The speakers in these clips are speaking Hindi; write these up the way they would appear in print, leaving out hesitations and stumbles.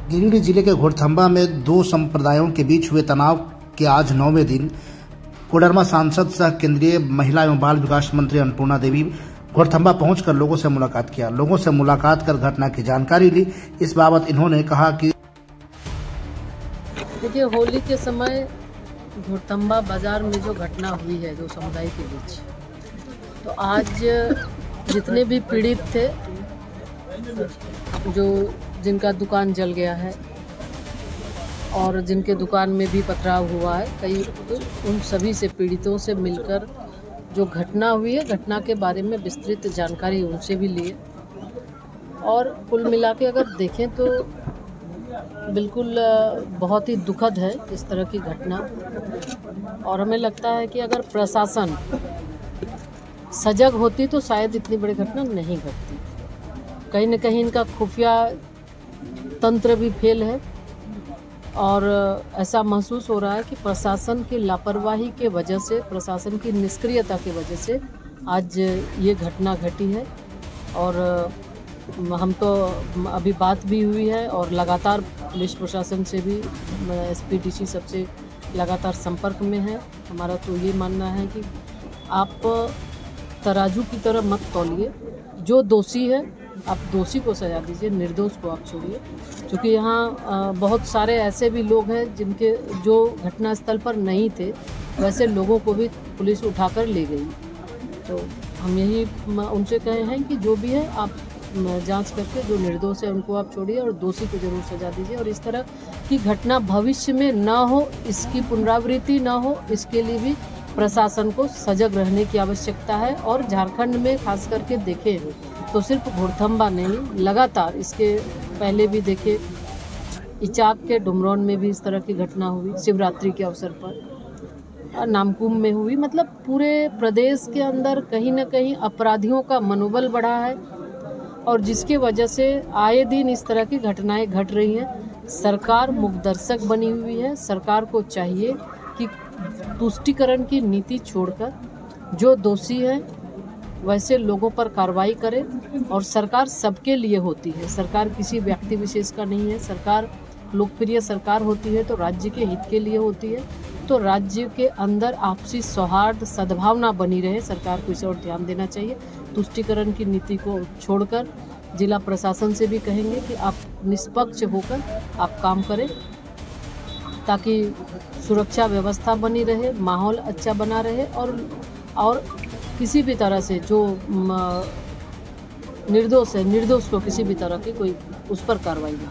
गिरिडीह जिले के घोड़थम्बा में दो संप्रदायों के बीच हुए तनाव के आज 9वें दिन कोडरमा सांसद सह केंद्रीय महिला एवं बाल विकास मंत्री अन्नपूर्णा देवी घोड़थम्बा पहुंचकर लोगों से मुलाकात किया। लोगों से मुलाकात कर घटना की जानकारी ली। इस बाबत इन्होंने कहा कि देखिए, होली के समय घोड़थम्बा बाजार में जो घटना हुई है दो समुदाय के बीच, तो आज जितने भी पीड़ित थे, जो जिनका दुकान जल गया है और जिनके दुकान में भी पथराव हुआ है कई, उन सभी से पीड़ितों से मिलकर जो घटना हुई है, घटना के बारे में विस्तृत जानकारी उनसे भी लिए। और कुल मिला के अगर देखें तो बिल्कुल बहुत ही दुखद है इस तरह की घटना। और हमें लगता है कि अगर प्रशासन सजग होती तो शायद इतनी बड़ी घटना नहीं घटती। कहीं न कहीं इनका खुफिया तंत्र भी फेल है और ऐसा महसूस हो रहा है कि प्रशासन की लापरवाही के वजह से, प्रशासन की निष्क्रियता की वजह से आज ये घटना घटी है। और हम तो अभी बात भी हुई है और लगातार पुलिस प्रशासन से भी एसपीडीसी सबसे लगातार संपर्क में है। हमारा तो ये मानना है कि आप तराजू की तरह मत तौलिए। जो दोषी है आप दोषी को सजा दीजिए, निर्दोष को आप छोड़िए। क्योंकि यहाँ बहुत सारे ऐसे भी लोग हैं जिनके जो घटनास्थल पर नहीं थे, वैसे लोगों को भी पुलिस उठाकर ले गई। तो हम यही उनसे कहे हैं कि जो भी है आप जांच करके जो निर्दोष है उनको आप छोड़िए और दोषी को जरूर सजा दीजिए। और इस तरह की घटना भविष्य में ना हो, इसकी पुनरावृत्ति ना हो, इसके लिए भी प्रशासन को सजग रहने की आवश्यकता है। और झारखंड में खास करके देखें तो सिर्फ घोड़थम्बा नहीं, लगातार इसके पहले भी देखे इचाक के डुमरौन में भी इस तरह की घटना हुई, शिवरात्रि के अवसर पर नामकुम में हुई। मतलब पूरे प्रदेश के अंदर कहीं ना कहीं अपराधियों का मनोबल बढ़ा है और जिसकी वजह से आए दिन इस तरह की घटनाएं घट रही हैं। सरकार मुखदर्शक बनी हुई है। सरकार को चाहिए कि तुष्टीकरण की नीति छोड़कर जो दोषी हैं वैसे लोगों पर कार्रवाई करे। और सरकार सबके लिए होती है, सरकार किसी व्यक्ति विशेष का नहीं है। सरकार लोकप्रिय सरकार होती है तो राज्य के हित के लिए होती है। तो राज्य के अंदर आपसी सौहार्द, सद्भावना बनी रहे, सरकार को इस ओर ध्यान देना चाहिए। तुष्टीकरण की नीति को छोड़कर जिला प्रशासन से भी कहेंगे कि आप निष्पक्ष होकर आप काम करें ताकि सुरक्षा व्यवस्था बनी रहे, माहौल अच्छा बना रहे और किसी भी तरह से जो निर्दोष है, निर्दोष को किसी भी तरह की कोई उस पर कार्रवाई नहीं।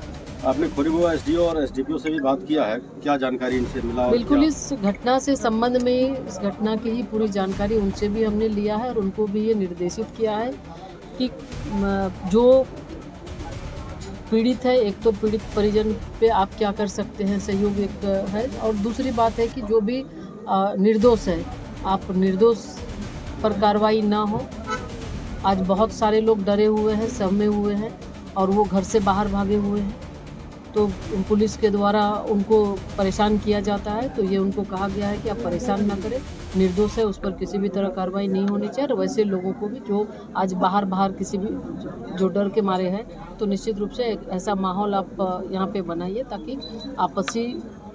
आपने खोरीबुआ एसडीओ और एसडीपीओ से भी बात किया है, क्या जानकारी इनसे मिला? बिल्कुल, इस घटना से संबंध में, इस घटना की ही पूरी जानकारी उनसे भी हमने लिया है और उनको भी ये निर्देशित किया है कि जो पीड़ित है, एक तो पीड़ित परिजन पे आप क्या कर सकते हैं, सहयोग एक है, और दूसरी बात है कि जो भी निर्दोष है, आप निर्दोष पर कार्रवाई ना हो। आज बहुत सारे लोग डरे हुए हैं, सहमे हुए हैं और वो घर से बाहर भागे हुए हैं, तो पुलिस के द्वारा उनको परेशान किया जाता है। तो ये उनको कहा गया है कि आप परेशान ना करें, निर्दोष है, उस पर किसी भी तरह कार्रवाई नहीं होनी चाहिए। और वैसे लोगों को भी जो आज बाहर किसी भी जो डर के मारे हैं, तो निश्चित रूप से एक ऐसा माहौल आप यहाँ पे बनाइए ताकि आपसी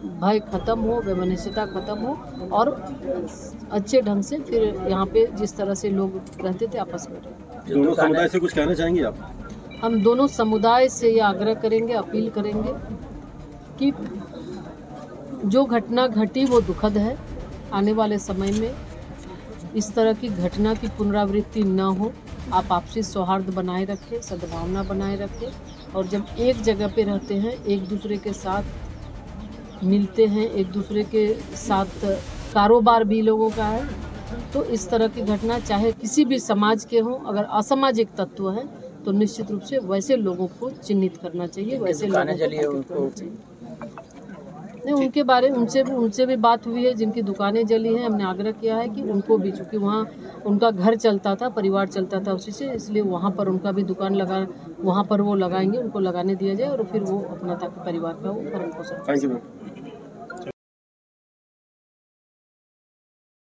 भय खत्म हो, वैमनस्यता खत्म हो और अच्छे ढंग से फिर यहाँ पे जिस तरह से लोग रहते थे आपस में रहे। दोनों समुदाय से कुछ कहना चाहेंगे आप? हम दोनों समुदाय से ये आग्रह करेंगे, अपील करेंगे कि जो घटना घटी वो दुखद है। आने वाले समय में इस तरह की घटना की पुनरावृत्ति न हो। आप आपसी सौहार्द बनाए रखें, सद्भावना बनाए रखें और जब एक जगह पे रहते हैं, एक दूसरे के साथ मिलते हैं, एक दूसरे के साथ कारोबार भी लोगों का है, तो इस तरह की घटना चाहे किसी भी समाज के हों, अगर असामाजिक तत्व हैं तो निश्चित रूप से वैसे लोगों को चिन्हित करना चाहिए, वैसे लोगों को नहीं, उनके बारे में उनसे भी बात हुई है। जिनकी दुकानें जली हैं, हमने आग्रह किया है कि उनको भी, चूँकि वहाँ उनका घर चलता था, परिवार चलता था उसी से, इसलिए वहाँ पर उनका भी दुकान वहाँ पर वो लगाएंगे, उनको लगाने दिया जाए और फिर वो अपना ताकि परिवार का वो भरण पोषण। Thank you.